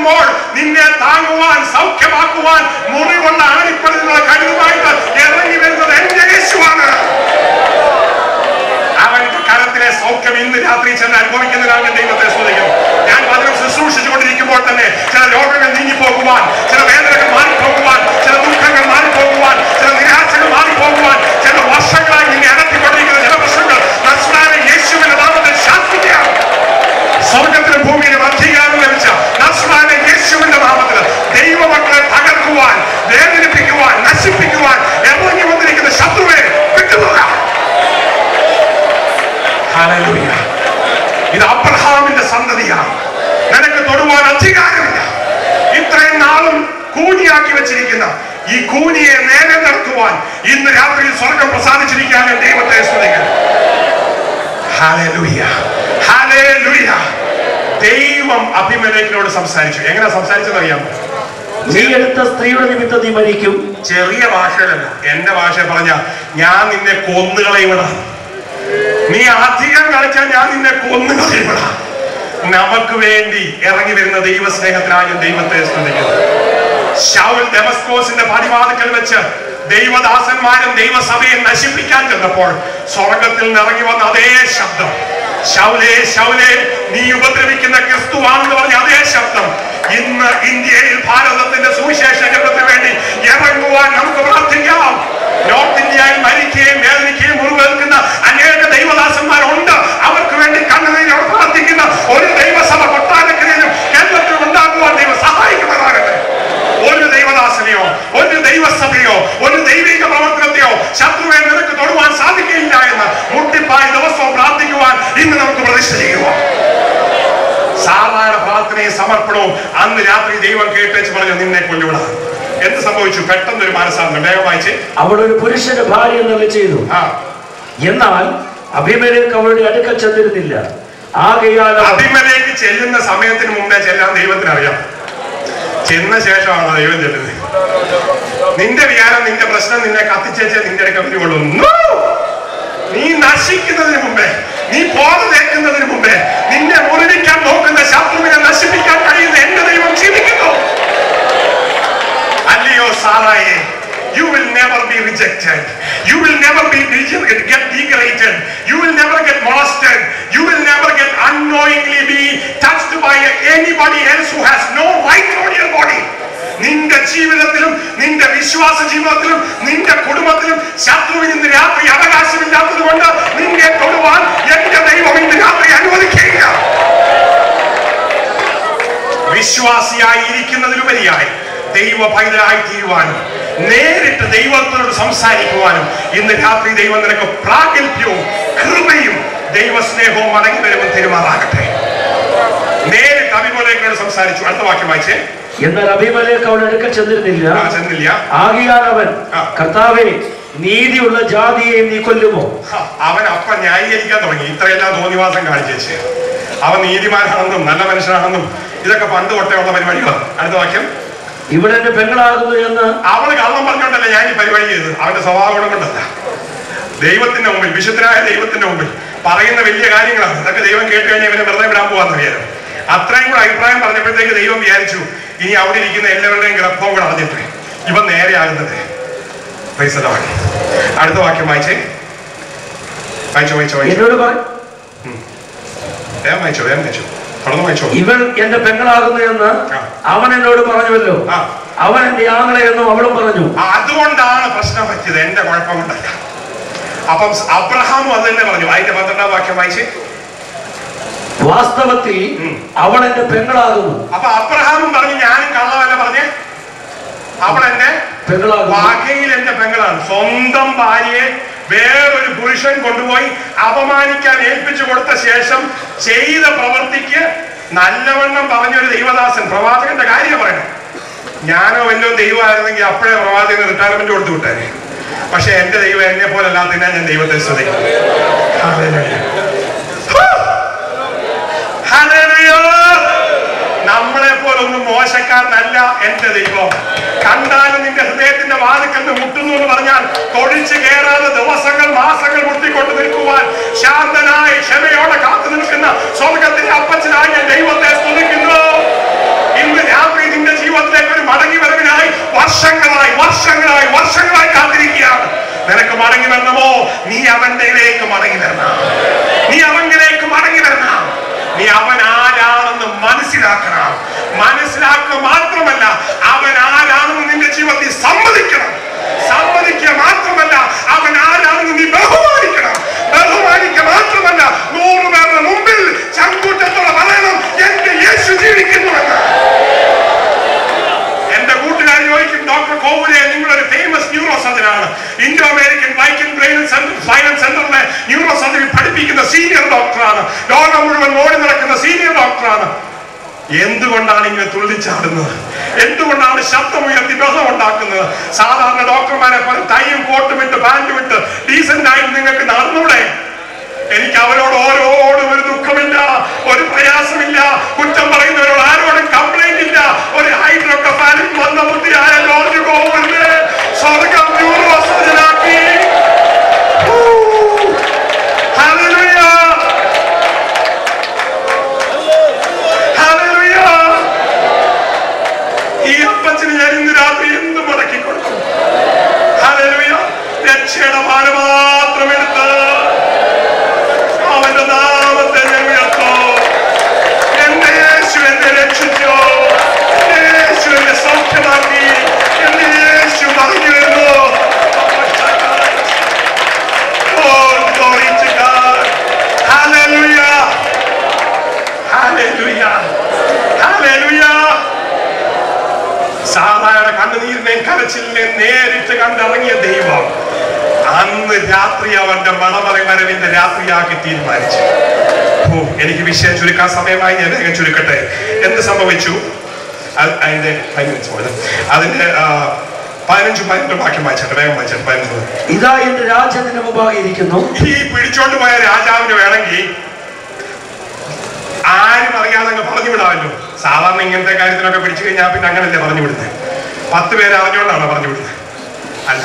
നിൽക്കുമ്പോൾ നിന്നെ താങ്ങുവാൻ, സൗഖ്യമാക്കുവാൻ, മുറിവുള്ള ആണിപ്പഴുതുള്ള കരുതുമായിട്ട് ഇറങ്ങി വരുന്നത് എന്റെ യേശുവാണ്. അവന്റെ കരത്തിലെ സൗഖ്യം ഇന്ന് രാത്രി ചെന്ന് അനുഭവിക്കുന്നതിനാണ് ദൈവത്തെ സ്തുതിക്കുന്നു. ഞാൻ വചനം ശുശ്രൂഷിച്ചുകൊണ്ടിരിക്കുമ്പോൾ തന്നെ ചില രോഗങ്ങൾ നീങ്ങിപ്പോകുവാൻ, ചില വേദനകൾ മാറിപ്പോകുവാൻ, ചില ദുഃഖങ്ങൾ മാറിപ്പോകുവാൻ, ചില നിരാശകൾ മാറിപ്പോകുവാൻ, ചില വർഷങ്ങളായി നിന്നെ അടക്കിക്കൊണ്ടിരിക്കുന്ന ചില പ്രശ്നങ്ങൾ നസ്രായനായ യേശുവിന്റെ നാമത്തിൽ ശാസിക്കാം. സ്വർഗത്തിലും ഭൂമിയിലും അധികാരം ലഭിച്ച നസ്രായനായ യേശുവിന്റെ നാമത്തിൽ ദൈവമക്കളെ തകർക്കുവാൻ, വേദനിപ്പിക്കുവാൻ, നശിപ്പിക്കുവാൻ ഇറങ്ങി വന്നിരിക്കുന്ന ശത്രുവെ വിട്ടുപോക. ഹല്ലേലൂയ. ഇത് അബ്രഹാമിന്റെ സന്തതിയാണ്. നിനക്ക് തൊടുവാൻ അധികാരമില്ല. ഇത്രയും നാളും കൂനിയാക്കി വെച്ചിരിക്കുന്ന ഈ കൂനിയെ നേരെ നടത്തുവാൻ ഇന്ന് രാത്രിയിൽ സ്വർഗം പ്രസാദിച്ചിരിക്കാൻ ദൈവത്തെ സ്തുതിക്കുന്നു. Hallelujah, hallelujah. ദൈവം അബീമേലെക്കിനോട് സംസാരിച്ചു. എങ്ങനെ സംസാരിച്ചെന്ന് അറിയാമോ? നീ എടുത്ത സ്ത്രീയുടെ നിമിത്തം നീ മരിക്കും. ചെറിയ ഭാഷയിലല്ല, എന്റെ ഭാഷ പറഞ്ഞ ഞാൻ നിന്നെ കൊന്നുകളയുവിടാ. നീ അധികം കളിച്ചാൽ ഞാൻ നിന്നെ കൊന്നുകളയുവിടാ. നമുക്ക് വേണ്ടി ഇറങ്ങി വരുന്ന ദൈവസ്നേഹത്തിനായ ദൈവത്തെ സ്തുതിക്കുന്നു. ശൗൽ ദമസ്കോസിന്റെ പടിവാതിക്കൽ വെച്ച് ദൈവദാസന്മാരും ദൈവസഭയെ നശിപ്പിക്കാൻ ചെന്നപ്പോൾ സ്വർഗത്തിൽ നിറങ്ങി വന്ന അതേ ശബ്ദം, ശൗലേ ശൗലേ നീ ഉപദ്രവിക്കുന്ന ക്രിസ്തുവാണെന്ന് പറഞ്ഞ അതേ ശബ്ദം ഇന്ന് ഇന്ത്യയിൽ ഭാരതത്തിന്റെ സുവിശേഷത്തിന് വേണ്ടി ഇറങ്ങുവാൻ നമുക്ക് പ്രാർത്ഥിക്കാം. നോർത്ത് ഇന്ത്യയിൽ മരിക്കുകയും വേദനിക്കുകയും മുറിവേൽക്കുന്ന അനേക ദൈവദാസന്മാരുണ്ട്. അവർക്ക് വേണ്ടി കണ്ണുനീരോട് പ്രാർത്ഥിക്കുന്ന ഒരു ദൈവസഭ കൊട്ടാരക്കരയിലും കേരളത്തിലും ഉണ്ടാകുവാൻ ദൈവം സഹായിക്കുന്നതാകട്ടെ. ഒരു ദൈവദാസനെയോ ഒരു ദൈവസഭയോ ഒരു ദൈവിക പ്രവർത്തനത്തെയോ ശത്രുവെ നിനക്ക് തൊടുവാൻ സാധിക്കില്ല എന്ന് മുട്ടിപ്പായി ദിവസവും പ്രാർത്ഥിക്കുവാൻ ഇന്ന് നമുക്ക് പ്രതിഷ്ഠ ചെയ്യുക. സാധാരണ പ്രാർത്ഥനയും സമർപ്പണവും അന്ന് രാത്രി ദൈവം കേട്ടേച്ച് പറഞ്ഞു നിന്നെ കൊല്ലുവിടാം. എന്ത് സംഭവിച്ചു? പെട്ടെന്നൊരു മനസ്സാണ്. വേഗം വായിച്ച്. അവൾ ഒരു പുരുഷന്റെ ഭാര്യ എന്നല്ല ചെയ്തു. എന്നാൽ അബീമേലെക്ക് അവളുടെ അടുക്കൽ ചെന്നിരുന്നില്ല. ആകയാൽ അബീമേലെക്ക് ചെല്ലുന്ന സമയത്തിന് മുമ്പേ ചെല്ലാൻ ദൈവത്തിന് അറിയാം. ചെന്ന ശേഷമാണ് ദൈവം ചെല്ലുന്നത്. നിന്റെ വികാരം, നിന്റെ പ്രശ്നം നിന്നെ കത്തിച്ചേച്ച് നിന്റെ അടുക്കൽ കൊള്ളുന്നു. നീ നശിക്കുന്നതിന് മുമ്പേ, നീ പോകേക്കുന്നതിന് മുമ്പേ നിന്നെ മുറിവിക്കാൻ നോക്കുന്ന ശത്രുവിനെ നശിപ്പിക്കാൻ കഴിയുന്ന എന്റെ ദൈവം ജീവിക്കുന്നു. അല്ലയോ സാറായെ, you will never be rejected, you will never be get degraded, you will never get molested, you will never get unknowingly be touched by anybody else who has no right on your body. നിന്റെ ജീവിതത്തിലും നിന്റെ വിശ്വാസ ജീവിതത്തിലും നിന്റെ കുടുംബത്തിലും ശത്രുവിന് ഇന്ന് രാത്രി അവകാശമില്ലാത്തത് കൊണ്ട് നിന്നെ തൊടുവാൻ എന്റെ ദൈവം ഇന്ന് രാത്രി അനുവദിക്കുക. വിശ്വാസിയായി ഇരിക്കുന്നതിലുപരിയായി ദൈവ പൈതലായി തീരുവാനും നേരിട്ട് ദൈവത്തോട് സംസാരിക്കുവാനും ഇന്ന് രാത്രി ദൈവം നിനക്ക് പ്രാഗൽഭ്യവും കൃപയും ദൈവസ്നേഹവും മടങ്ങി വരുമ്പോൾ തെരുമാറാകട്ടെ. നേരിട്ട് അബീമേലെക്കിനോട് സംസാരിച്ചു. അടുത്ത വാക്യം വായിച്ചേ. എന്നാൽ അബീമേലെക്ക് അവളുടെ അടുക്കൽ ചെന്നിരുന്നില്ല. ആകയാൽ അവൻ, കർത്താവേ, നീതിയുള്ള ജാതിയെ നീ കൊല്ലുമോ? അവൻ അപ്പ ന്യായീകരിക്കാൻ തുടങ്ങി. ഇത്രയെല്ലാം തോന്നിവാസം കാണിച്ചേച്ച് അവൻ നീതിമാനാണെന്നും നല്ല മനുഷ്യനാണെന്നും ഇതൊക്കെ പണ്ട് തൊട്ടേ ഉള്ള പരിപാടികളാണ്. അടുത്ത വാക്യം. ഇവിടെ എന്റെ പെങ്ങളാകുന്നു എന്ന് അവള് കള്ളം പറഞ്ഞോണ്ടല്ല ഞാൻ ഈ പരിപാടി ചെയ്തത്. അവന്റെ സ്വഭാവ ഗുണം കൊണ്ടല്ല. ദൈവത്തിന്റെ മുമ്പിൽ, വിശുദ്ധനായ ദൈവത്തിന്റെ മുമ്പിൽ പറയുന്ന വലിയ കാര്യങ്ങളാണ്. ഇതൊക്കെ ദൈവം കേട്ട് കഴിഞ്ഞാൽ ഇവനെ വെറുതെ വിടാൻ പോകാന്ന് വിചാരം. അത്രയും കൂടെ അഭിപ്രായം പറഞ്ഞപ്പോഴത്തേക്ക് ദൈവം വിചാരിച്ചു ഇനി അവിടെ ഇരിക്കുന്ന എല്ലാവരുടെയും ഗർഭവും കൂടെ അറിഞ്ഞിട്ട് ഇവൻ നേരെയാകുന്നത്. അടുത്ത വാക്യം വായിച്ചേ. വായിച്ചോ. വേഗം വായിച്ചോ. ഇവൾ എന്റെ പെങ്ങളാകുന്നു എന്ന് അവൻ എന്നോട് പറഞ്ഞുവല്ലോ. അവൻ എന്റെ ആങ്ങളെ എന്നും അവളും പറഞ്ഞു. അതുകൊണ്ടാണ് പ്രശ്നം പറ്റിയത്, എന്റെ കുഴപ്പം കൊണ്ടല്ല. അപ്പം അബ്രഹാമും അത് തന്നെ പറഞ്ഞു. അതിന്റെ 12ാം വാക്യം വായിച്ച്. വാസ്തവത്തിൽ അവൾ എന്റെ പെങ്ങളാകുന്നു. അപ്പൊ അബ്രഹാമും പറഞ്ഞു ഞാനും കള്ളമല്ല പറഞ്ഞേ, അവൾ എന്റെ വകയിൽ എന്റെ പെങ്ങളാണ്. സ്വന്തം ഭാര്യയെ വേറൊരു പുരുഷൻ കൊണ്ടുപോയി അപമാനിക്കാൻ ഏൽപ്പിച്ചു കൊടുത്ത ശേഷം ചെയ്ത പ്രവൃത്തിക്ക് നല്ലവണ്ണം പറഞ്ഞൊരു ദൈവദാസൻ, പ്രവാചകന്റെ കാര്യം പറയണം. ഞാനോ വല്ലോ ദൈവമായിരുന്നെങ്കിൽ അപ്പോഴേ പ്രവാചകന് റിട്ടയർമെന്റ് കൊടുത്തു വിട്ടേനെ. പക്ഷെ എന്റെ ദൈവം എന്നെ പോലെ അല്ലാത്തതിനാ ഞാൻ ദൈവത്തെ സ്തുതിക്കുന്നു. നമ്മളെ പോലൊന്നും മോശക്കാരനല്ല എന്റെ ദൈവം. കണ്ടാലും നിന്റെ ഹൃദയത്തിന്റെ വാതിക്കൽ മുട്ടുന്നു എന്ന് പറഞ്ഞാൽ തൊഴിച്ചു കയറാതെ ദിവസങ്ങൾ മാസങ്ങൾ മുട്ടിക്കൊണ്ട് നിൽക്കുവാൻ ശാന്തനായി ക്ഷമയോടെ കാത്തു നിൽക്കുന്ന സ്വർഗത്തിന്റെ അപ്പച്ചനായി ഞാൻ ദൈവത്തെ സ്തുതിക്കുന്നു. ഇന്ന് നീ അവൻ ആരാണെന്ന് മനസ്സിലാക്കണം. മനസ്സിലാക്കുക മാത്രമല്ല, അവൻ ആരാണെന്ന് നിന്റെ ജീവിതത്തിൽ സമ്മതിക്കണം. സമ്മതിക്കുക മാത്രമല്ല, അവൻ ആരാണെന്ന് നീ ബഹുമാനിക്കണം. ബഹുമാനിക്കുക മാത്രമല്ല, 100 പേരുടെ മുമ്പിൽ ചങ്കൂറ്റത്തോടെ പറയണം, എന്റെ യേശു ജീവിക്കുന്നുവെന്ന്. എന്റെ കൂട്ടുകാർ ചോദിക്കും, ഡോക്ടർ കോവുലെ നിങ്ങളൊരു ഫേമസ് ന്യൂറോ സർജനാണ്, ഇൻഡോ അമേരിക്കൻ വൈക്കൻ ബ്രെയിൻ സെന്ററിലെ ന്യൂറോ സർജറി പഠിപ്പിക്കുന്ന സീനിയർ ഡോക്ടറാണ്, ലോകം മുഴുവൻ ഓടി നടക്കുന്ന സീനിയർ ഡോക്ടറാണ്. എന്തുകൊണ്ടാണ് ഇങ്ങനെ തുള്ളിച്ചാടുന്നത്? എന്തുകൊണ്ടാണ് ശബ്ദമുയർത്തി ബഹളം ഉണ്ടാക്കുന്നത്? സാധാരണ ഡോക്ടർമാരെ പോലെ ടൈയും കോട്ടും ഇട്ട് പാൻറ്റും ഇട്ട് ഡീസന്റ് ആയിട്ട് നിങ്ങൾക്ക് നടന്നൂടെ? എനിക്ക് അവരോട് ഓരോടും ഒരു ദുഃഖമില്ല, ഒരു പ്രയാസമില്ല, കുറ്റം പറയുന്നവരോട് ആരോടും കംപ്ലൈന്റ് ഇല്ല. ഒരു ഹൈഡ്രോകഫാലിക് മന്ദബുദ്ധിയായ ജോർജ് കോവുലിനെ സ്വർഗം ന്യൂറോ സർജനാക്കി. ഈ അപ്പച്ചന് ഞാൻ ഇന്ന് രാത്രി എന്ത് മടക്കി കൊടുക്കും? ഹല്ലേലൂയ. രക്ഷയുടെ മാല മാത്രം എടുത്ത് അവന്റെ നാമത്തെ ഞാൻ ഉയർത്തോ. എന്റെ യേശു എന്നെ രക്ഷിച്ചോ, യേശു എന്നെ സൗഖ്യമാക്കി, എന്റെ യേശു മടങ്ങി വരുന്നു. Hallelujah, hallelujah, hallelujah. സാധാരണ കണ്ണുനീരിനെയും കരച്ചിലിനെയും നേരിട്ട് കണ്ടിറങ്ങിയ ദൈവം അന്ന് രാത്രി അവന്റെ മണമറ വരവിന്റെ രാത്രിയാക്കി തീരുമാനിച്ചു. എനിക്ക് വിഷയം ചുരുക്കാൻ സമയമായി, ഞാൻ വേഗം ചുരുക്കട്ടെ. എന്ത് സംഭവിച്ചു? അതിന്റെ 15 വാക്യം വായിച്ചോട്ടെ, വേഗം വായിച്ചോട്ടെ. 15. ഇതാ എന്റെ രാജ്യത്തിന് മുമ്പാകെ ഇരിക്കുന്നു. ഈ പിടിച്ചോണ്ട് പോയ രാജാവിന് വേണമെങ്കിൽ ആരും അറിയാതെ അങ്ങ് പറഞ്ഞു വിടാമല്ലോ. സാധാരണ ഇങ്ങനത്തെ കാര്യത്തിനൊക്കെ പിടിച്ചു കഴിഞ്ഞാൽ പിന്നെ അങ്ങനല്ലേ പറഞ്ഞു വിടുന്നത്? 10 പേര് അറിഞ്ഞുകൊണ്ടാണോ പറഞ്ഞു വിടുന്നത്? അല്ല,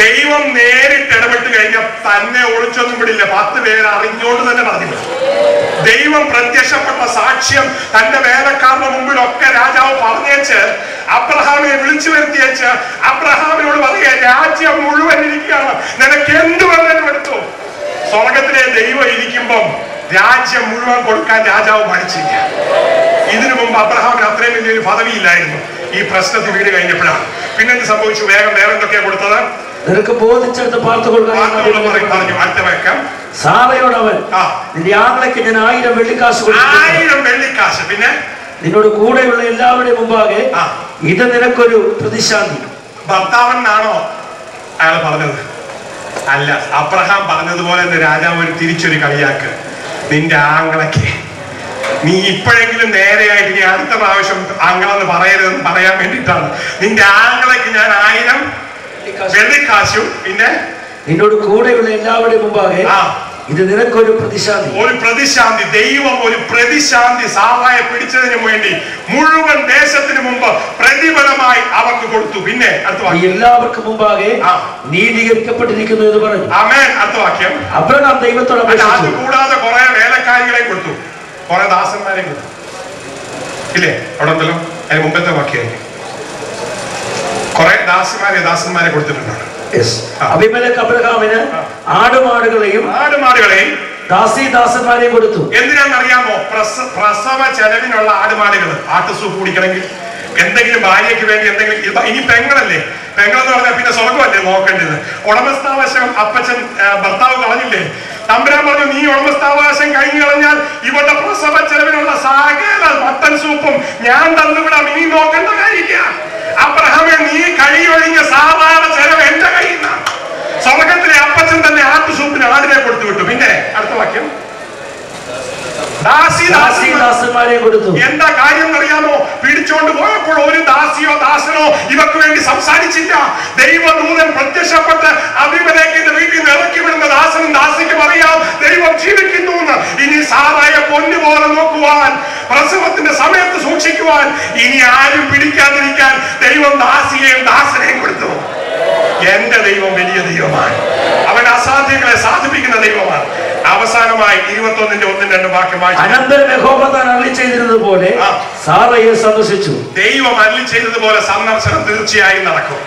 ദൈവം നേരിട്ട് ഇടപെട്ട് കഴിഞ്ഞാൽ തന്നെ ഒളിച്ചൊന്നും വിടില്ല. 10 പേര് അറിഞ്ഞുകൊണ്ട് തന്നെ പറഞ്ഞു വിടും. ദൈവം പ്രത്യക്ഷപ്പെട്ട സാക്ഷ്യം തന്റെ വേലക്കാരുടെ മുമ്പിലൊക്കെ രാജാവ് പറഞ്ഞേച്ച് അബ്രഹാമിനെ വിളിച്ചു വരുത്തിയേച്ച് അബ്രഹാമിനോട് പറയുക, രാജ്യം മുഴുവൻ ഇരിക്കുകയാണ്, നിനക്ക് എന്ത് വേണമെങ്കിലും എടുത്തു. സ്വർഗത്തിലെ ദൈവം ഇരിക്കുമ്പം രാജ്യം മുഴുവൻ കൊടുക്കാൻ രാജാവ് മടിച്ചില്ല. ഇതിനു മുമ്പ് അബ്രഹാമിന് അത്രയും വലിയൊരു പദവിയില്ലായിരുന്നു. ഈ പ്രശ്നത്തിൽ വീട് കഴിഞ്ഞപ്പോഴാണ്. പിന്നെന്ത് സംഭവിച്ചു? വേഗം വേറെ എന്തൊക്കെയാ കൊടുത്തത്? നിനക്ക് ബോധിച്ചെടുത്ത് പാർത്തുകൊള്ളുക പറഞ്ഞു. അടുത്ത വെക്കാം. സാറയോട് അവൻ, നിന്റെ ആങ്ങളയ്ക്ക് ഞാൻ 1000 വെള്ളിക്കാശ് കൊടുത്തു. 1000 വെള്ളിക്കാശ്. പിന്നെ നിന്നോട് കൂടെയുള്ള എല്ലാവരുടെയും മുമ്പാകെ ഇത് നിനക്കൊരു പ്രതിശാന്തി. ഭർത്താവനാണോ അയാൾ പറഞ്ഞത്? അല്ല, അബ്രഹാം പറഞ്ഞതുപോലെ തന്നെ രാജാവ് ഒരു തിരിച്ചൊരു കളിയാക്ക്. നിന്റെ ആങ്ങളയ്ക്ക് നീ ഇപ്പോഴെങ്കിലും നേരെയായിട്ട് നീ അടുത്ത പ്രാവശ്യം ആങ്ങളെന്ന് പറയരുതെന്ന് പറയാൻ വേണ്ടിയിട്ടാണ്. നിന്റെ ആങ്ങളയ്ക്ക് ഞാൻ 1000 വെള്ളിക്കാശും പിന്നെ നിന്നോട് കൂടെയുള്ള എല്ലാവരുടെയും മുമ്പാകെ ഇത് നിനക്കൊരു പ്രതിശാന്തി. ഒരു പ്രതിശാന്തി. ദൈവം ഒരു പ്രതിശാന്തി സാറായെ പിടിച്ചതിന് വേണ്ടി മുഴുവൻ ദേശത്തിന് മുമ്പ് പ്രതിഫലമായി അവർക്ക് കൊടുത്തു. പിന്നെ അടുത്ത വാക്യം, എല്ലാവർക്കും മുമ്പാകെ നീതീകരിക്കപ്പെട്ടിരിക്കുന്നു എന്ന് പറഞ്ഞു. ആമേൻ. അടുത്ത വാക്യം, അബ്രഹാം ദൈവത്തോട് അത് കൂടാതെ കുറെ വേലക്കാരികളെ കൊടുത്തു, കുറെ ദാസന്മാരെ കൊടുത്തു. ഇല്ലേ? അവിടെ ഉണ്ടല്ലോ, അതിന് മുമ്പത്തെ വാക്യം കുറെ ദാസന്മാരെ കൊടുത്തിട്ടുണ്ടാണ്. അബീമേലെക്ക് അബ്രഹാമിന് ആടുമാടുകളെയും ദാസന്മാരെയും കൊടുത്തു. എന്തിനാണെന്നറിയാമോ? പ്രസവ ചെലവിനുള്ള ആടുമാടുകൾ. ആട്ടുസൂപ്പ് കുടിക്കണമെങ്കിൽ, എന്തെങ്കിലും ഭാര്യയ്ക്ക് വേണ്ടി എന്തെങ്കിലും. ഇനി പെങ്ങളല്ലേ, പെങ്ങളെന്ന് പറഞ്ഞാൽ പിന്നെ സ്വർഗമല്ലേ നോക്കേണ്ടത്. ഉടമസ്ഥാവകാശം അപ്പച്ചൻ ഭർത്താവ് കളഞ്ഞില്ലേ? തമ്പുരാൻ പറഞ്ഞു, നീ ഉടമസ്ഥാവകാശം കഴിഞ്ഞു കളഞ്ഞാൽ ഇവരുടെ പ്രസവ ചെലവിനുള്ള സകല മട്ടൻ സൂപ്പും ഞാൻ തന്നുവിടാം, ഇനി നോക്കേണ്ട കാര്യമില്ല. അബ്രഹാമേ, നീ കഴിയൊഴിഞ്ഞ സാധാരണ ചെലവ് എന്റെ കയ്യിൽ നിന്നാണ്. സ്വർഗത്തിലെ അപ്പച്ചൻ തന്നെ ആട്ടുസൂപ്പിന് ആടിനെ കൊടുത്തു വിട്ടു. പിന്നെ അടുത്ത വാക്യം, ദാസന്മാരെ കൊടുത്തു. എന്താ കാര്യം അറിയാമോ? പിടിച്ചോണ്ട് പോയപ്പോൾ ഒരു ദാസിയോ ദാസനോ ഇവർക്ക് വേണ്ടി സംസാരിച്ചില്ല. ദൈവദൂതൻ പ്രത്യക്ഷപ്പെട്ട് അബീമേലെക്കിന്റെ വീട്ടിൽ നിന്ന് ഇറക്കി വിടുന്ന ദാസനും ദാസിക്കും അറിയാം ദൈവം ജീവിക്കുന്നു എന്ന്. ഇനി സാറായെ പൊന്നുപോലെ നോക്കുവാൻ, പ്രസവത്തിന്റെ സമയത്ത് സൂക്ഷിക്കുവാൻ ഇനി ആരും പിടിക്കാതിരിക്കാൻ ദൈവം ദാസിയെയും ദാസനെയും കൊടുത്തു. എന്റെ ദൈവം വലിയ ദൈവമാണ്. അവൻ അസാധ്യങ്ങളെ സാധിപ്പിക്കുന്ന ദൈവമാണ്. അവസാനമായി 21:1-2 വാക്യം വായിച്ചു. അനന്തരം യഹോവ താൻ അരുളി ചെയ്തിരുന്നതുപോലെ സാറയെ സന്ദർശിച്ചു. ദൈവം അരുളി ചെയ്തതുപോലെ സന്ദർശനം തീർച്ചയായും നടക്കും.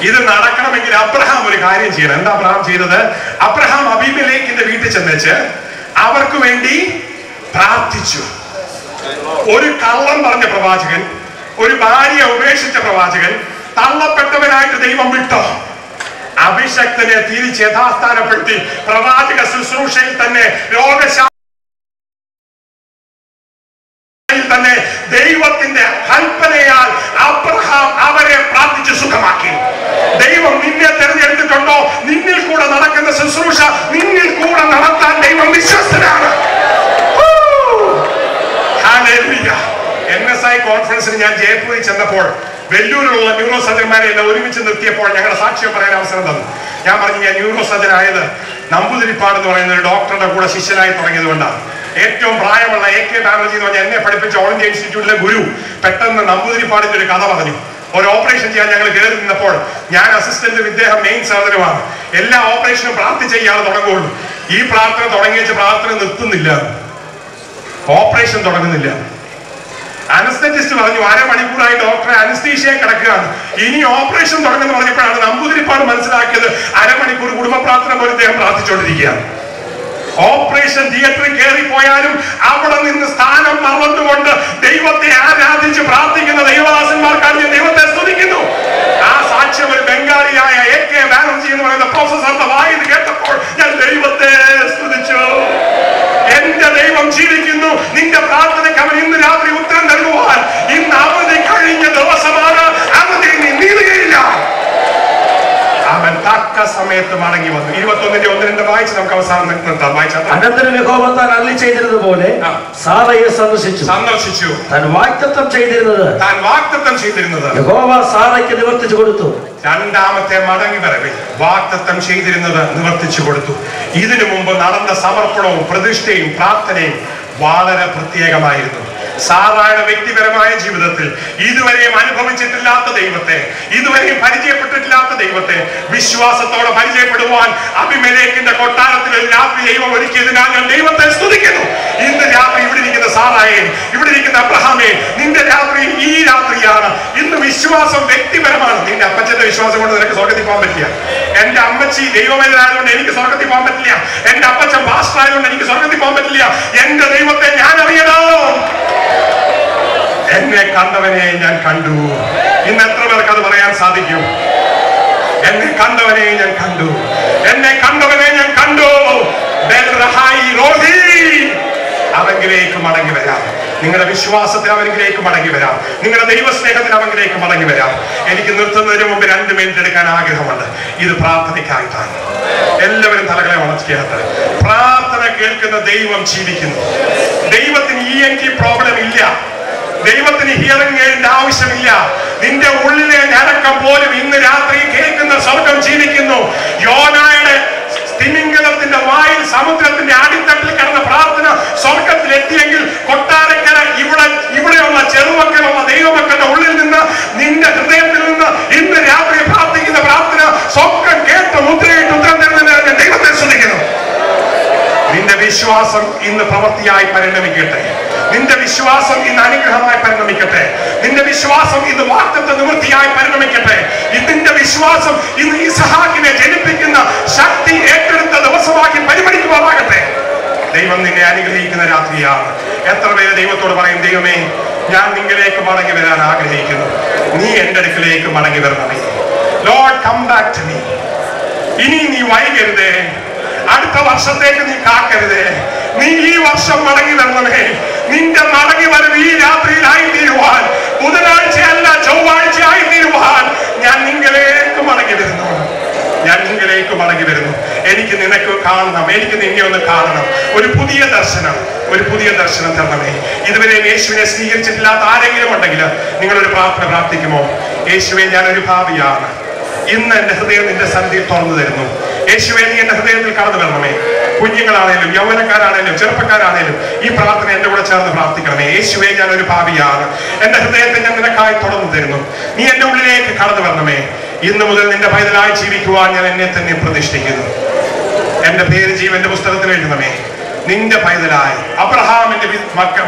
ഇത് നടക്കണമെങ്കിൽ അബ്രഹാം ഒരു കാര്യം ചെയ്യണം. എന്താ അബ്രഹാം ചെയ്തത്? അബ്രഹാം അബീമേലെക്കിന്റെ വീട്ടിൽ ചെന്നേച്ച് അവർക്ക് വേണ്ടി പ്രാർത്ഥിച്ചു. ഒരു കള്ളം പറഞ്ഞ പ്രവാചകൻ, ഒരു ഭാര്യയെ ഉപേക്ഷിച്ച പ്രവാചകൻ, തള്ളപ്പെട്ടവനായിട്ട് ദൈവം വിട്ടോ അഭിഷക്തനെ തിരിച്ച് യഥാസ്ഥാനപ്പെടുത്തി പ്രവാചക ശുശ്രൂഷയിൽ തന്നെ തന്നെ ദൈവത്തിന്റെ കൽപ്പനയാൽ അബ്രഹാം അവരെ പ്രാർത്ഥിച്ച് സുഖമാക്കി. ദൈവം നിന്നെ തെരഞ്ഞെടുത്തിട്ടുണ്ടോ? നിന്നിൽ കൂടെ നടക്കുന്ന ശുശ്രൂഷ നിന്നിൽ കൂടെ നടത്താൻ ദൈവം വിശ്വസ്തനാണ്. NSI കോൺഫറൻസിന് ഞാൻ ജയ്പൂരിൽ ചെന്നപ്പോൾ വെല്ലൂരിലുള്ള ന്യൂറോ സർജന്മാരെ എല്ലാം ഒരുമിച്ച് നിർത്തിയപ്പോൾ ഞങ്ങളുടെ സാക്ഷ്യം പറയാൻ അവസരം തന്നു. ഞാൻ പറഞ്ഞു, ഞാൻ ന്യൂറോ സർജൻ ആയത് നമ്പൂതിരിപ്പാട് എന്ന് പറയുന്ന ഒരു ഡോക്ടറുടെ കൂടെ ശിഷ്യനായി തുടങ്ങിയത് കൊണ്ടാണ്. ഏറ്റവും പ്രായമുള്ള AK ബാനർജി എന്ന് പറഞ്ഞാൽ എന്നെ പഠിപ്പിച്ച ഓൾ ഇന്ത്യ ഇൻസ്റ്റിറ്റ്യൂട്ടിലെ ഗുരു പെട്ടെന്ന് നമ്പൂതിരിപ്പാടിന്റെ ഒരു കഥ പറഞ്ഞു. ഒരു ഓപ്പറേഷൻ ചെയ്യാൻ ഞങ്ങൾ കയറി നിന്നപ്പോൾ ഞാൻ അസിസ്റ്റന്റും ഇദ്ദേഹം മെയിൻ സർജനുമാണ്. എല്ലാ ഓപ്പറേഷനും പ്രാർത്ഥിച്ച് ഇയാൾ തുടങ്ങുള്ളൂ. ഈ പ്രാർത്ഥന തുടങ്ങിയ പ്രാർത്ഥന നിർത്തുന്നില്ല, ഓപ്പറേഷൻ തുടങ്ങുന്നില്ല. അനസ്തറ്റിസ്റ്റ് പറഞ്ഞു, അരമണിക്കൂറായി ഡോക്ടറെ അനസ്തീഷ്യ കിടക്കുകയാണ്, ഇനി ഓപ്പറേഷൻ തുടങ്ങുന്നു പറഞ്ഞപ്പോഴാണ് നമ്പൂതിരിപ്പാട് മനസ്സിലാക്കിയത് അരമണിക്കൂർ കുടുംബ പ്രാർത്ഥന പോലെ അദ്ദേഹം പ്രാർത്ഥിച്ചുകൊണ്ടിരിക്കുകയാണ്. ഓപ്പറേഷൻ തിയേറ്ററിൽ കയറിപ്പോയാലും അവിടെ നിന്ന് സ്ഥാനം മറന്നുകൊണ്ട് ദൈവത്തെ ആരാധിച്ച് പ്രാർത്ഥിക്കുന്ന ദൈവദാസന്മാർക്കാണ് ഞാൻ ദൈവത്തെ സ്തുതിക്കുന്നു. ആ സാക്ഷ്യം ഒരു ബംഗാളിയായ AK ബാനർജി എന്ന് പറയുന്ന പ്രൊഫസറുടെ വായിൽ കേട്ടപ്പോൾ ഞാൻ ദൈവത്തെ സ്തുതിച്ചു. എന്റെ ദൈവം ജീവിക്കുന്നു. നിന്റെ പ്രാർത്ഥനയ്ക്ക് അവൻ ഇന്ന് രാത്രി ഉത്തരം നൽകുവാൻ. ഇന്ന് അവധി കഴിഞ്ഞ ദിവസമാണ്, അവധി നീളുകയില്ല. അവൻ തക്ക സമയത്ത് മടങ്ങി വന്നു. 21:1-2 വായിച്ച് നമുക്ക് അവസാനം നിർത്താം. അനന്തരം യഹോവ താൻ അരുളി ചെയ്തിരുന്നതുപോലെ സാറയെ സന്ദർശിച്ചു. താൻ വാഗ്ദത്തം ചെയ്തിരുന്നത് യഹോവ സാറയ്ക്ക് നിവർത്തിച്ചു കൊടുത്തു. രണ്ടാമത്തെ മടങ്ങി വരവിൽ വാഗ്ദത്തം ചെയ്തിരുന്നത് നിവർത്തിച്ചു കൊടുത്തു. ഇതിനു മുമ്പ് നടന്ന സമർപ്പണവും പ്രതിഷ്ഠയും പ്രാർത്ഥനയും വളരെ പ്രത്യേകമായിരുന്നു. സാറായുടെ വ്യക്തിപരമായ ജീവിതത്തിൽ ഇതുവരെയും അനുഭവിച്ചിട്ടില്ലാത്ത ദൈവത്തെ, ഇതുവരെയും പരിചയപ്പെട്ടിട്ടില്ലാത്ത ദൈവത്തെ വിശ്വാസത്തോടെ പരിചയപ്പെടുവാൻ അബിമേലെക്കിന്റെ കൊട്ടാരത്തിൽ ഒരു രാത്രി ദൈവം ഒരുക്കിയതിനാൽ ഞാൻ ദൈവത്തെ സ്തുതിക്കുന്നു. ഇന്ന് രാത്രി ഇവിടെ ഇരിക്കുന്ന സാറായെ, ഇവിടെ ഇരിക്കുന്ന അബ്രഹാമേ, നിന്റെ രാത്രി ഈ രാത്രിയാണ്. ഇന്ന് വിശ്വാസം വ്യക്തിപരമാണ്. നിന്റെ അപ്പച്ചന്റെ വിശ്വാസം കൊണ്ട് നിനക്ക് സ്വർഗത്തിൽ പോകാൻ പറ്റില്ല. എന്റെ അമ്മച്ചി ദൈവമേലായതുകൊണ്ട് എനിക്ക് സ്വർഗത്തിൽ പോകാൻ പറ്റില്ല. എന്റെ അപ്പച്ചൻ പാസ്റ്റർ ആയതുകൊണ്ട് എനിക്ക് സ്വർഗത്തിൽ പോകാൻ പറ്റില്ല. എന്റെ ദൈവത്തെ ഞാൻ അറിയണോ? എന്നെ കണ്ടവനെ ഞാൻ കണ്ടു. ഇന്ന് എത്ര പേർക്ക് അത് പറയാൻ സാധിക്കും? എന്നെ കണ്ടവനെ ഞാൻ കണ്ടു, എന്നെ കണ്ടവനെ ഞാൻ കണ്ടു. അവങ്കിലേക്ക് മടങ്ങി വരാം. നിങ്ങളുടെ വിശ്വാസത്തിൽ അവങ്കിലേക്ക് മടങ്ങി വരാം. നിങ്ങളുടെ ദൈവസ്നേഹത്തിൽ അവങ്കിലേക്ക് മടങ്ങി വരാം. എനിക്ക് നിർത്തുന്നതിന് മുമ്പ് 2 മിനിറ്റ് എടുക്കാൻ ആഗ്രഹമുണ്ട്. ഇത് പ്രാർത്ഥനയ്ക്കായിട്ടാണ്. എല്ലാവരും തലകളെ വളർത്തിയാത്ത പ്രാർത്ഥന കേൾക്കുന്ന ദൈവം ജീവിക്കുന്നു. ദൈവത്തിന് ENT പ്രോബ്ലം ഇല്ല. ദൈവത്തിന് ഹിയറിംഗ് എയ്ഡിന്റെ ആവശ്യമില്ല. നിന്റെ ഉള്ളിലെ ഞരക്കം പോലും ഇന്ന് രാത്രി കേൾക്കുന്ന സ്വർഗം ജീവിക്കുന്നു. യോനായുടെ തിമിംഗലത്തിന്റെ വായിൽ സമുദ്രത്തിന്റെ അടിത്തട്ടിൽ കിടന്ന പ്രാർത്ഥന സ്വർഗത്തിൽ എത്തിയെങ്കിൽ കൊട്ടാരക്കര ഇവിടെയുള്ള ചെറുമക്കളുള്ള ദൈവമക്കളുടെ ഉള്ളിൽ നിന്ന്, നിന്റെ ഹൃദയത്തിൽ നിന്ന് ഇന്ന് രാത്രി പ്രാർത്ഥിക്കുന്ന പ്രാർത്ഥന സ്വർഗം കേട്ട് മുദ്രയിട്ട് ഉത്തരം തരുന്നതിന് ദൈവത്തെ സ്തുതിക്കുന്നു. നിന്റെ വിശ്വാസം ഇന്ന് പ്രവൃത്തിയായി പരിണമിക്കട്ടെ. നിന്റെ വിശ്വാസം ഇന്ന് അനുഗ്രഹമായി പരിണമിക്കട്ടെ. നിന്റെ വിശ്വാസം ഇന്ന് വാഗ്ദത്ത നിവൃത്തിയായി പരിണമിക്കട്ടെ. നിന്റെ വിശ്വാസം ഇന്ന് ഇസഹാക്കിനെ ജനിപ്പിക്കുന്ന ശക്തി ഏറ്റെടുത്ത ദിവസമാക്കി പരിമണിക്കുവാനാകട്ടെ. ദൈവം നിന്നെ അനുഗ്രഹിക്കുന്ന രാത്രിയാണ്. എത്ര പേര് ദൈവത്തോട് പറയും, ദൈവമേ, ഞാൻ നിങ്ങളിലേക്ക് മടങ്ങി വരാൻ ആഗ്രഹിക്കുന്നു, നീ എന്റെ അടുക്കലേക്ക് മടങ്ങി വരണമേ. Lord, come back to me. ഇനി നീ വൈകരുതേ. അടുത്ത വർഷത്തേക്ക് നീ കാക്കരുതേ. നീ ഈ വർഷം മടങ്ങി വരണമേ. നിന്റെ മടങ്ങി വരവ് ഈ രാത്രിയിലായി തീരുവാൻ, ബുധനാഴ്ചയല്ല ചൊവ്വാഴ്ച ആയി തീരുവാൻ ഞാൻ നിങ്ങളിലേക്ക് മടങ്ങി വരുന്നു. ഞാൻ നിങ്ങളിലേക്ക് മടങ്ങി വരുന്നു. എനിക്ക് നിനക്ക് കാണണം, എനിക്ക് നിന്നെ ഒന്ന് കാണണം. ഒരു പുതിയ ദർശനം തരണമേ. ഇതുവരെ യേശുവിനെ സ്വീകരിച്ചിട്ടില്ലാത്ത ആരെങ്കിലും ഉണ്ടെങ്കിൽ നിങ്ങളൊരു പ്രാർത്ഥന പ്രാർത്ഥിക്കുമോ? യേശുവെ, ഞാനൊരു ഭാവിയാണ്. ഇന്ന് എന്റെ ഹൃദയം നിന്റെ സന്നിധിയിൽ തുറന്നു തരുന്നു. യേശുവേ, നീ എന്റെ ഹൃദയത്തിൽ കടന്നു വരണമേ. കുഞ്ഞുങ്ങളാണേലും യൗവനക്കാരാണേലും ചെറുപ്പക്കാരാണേലും ഈ പ്രാർത്ഥന എന്റെ കൂടെ ചേർന്ന് പ്രാർത്ഥിക്കണമേ. യേശുവേ, ഞാനൊരു പാപിയാണ്. എന്റെ ഹൃദയത്തെ ഞാൻ നിനക്കായി തുറന്നു തരുന്നു. നീ എന്റെ ഉള്ളിലേക്ക് കടന്നു വരണമേ. ഇന്ന് മുതൽ നിന്റെ പൈതലായി ജീവിക്കുവാൻ ഞാൻ എന്നെ തന്നെ പ്രതിഷ്ഠിക്കുന്നു. എന്റെ പേര് ജീവന്റെ പുസ്തകത്തിൽ എഴുതണമേ. നിന്റെ പൈതലായി അബ്രഹാമിന്റെ മകൻ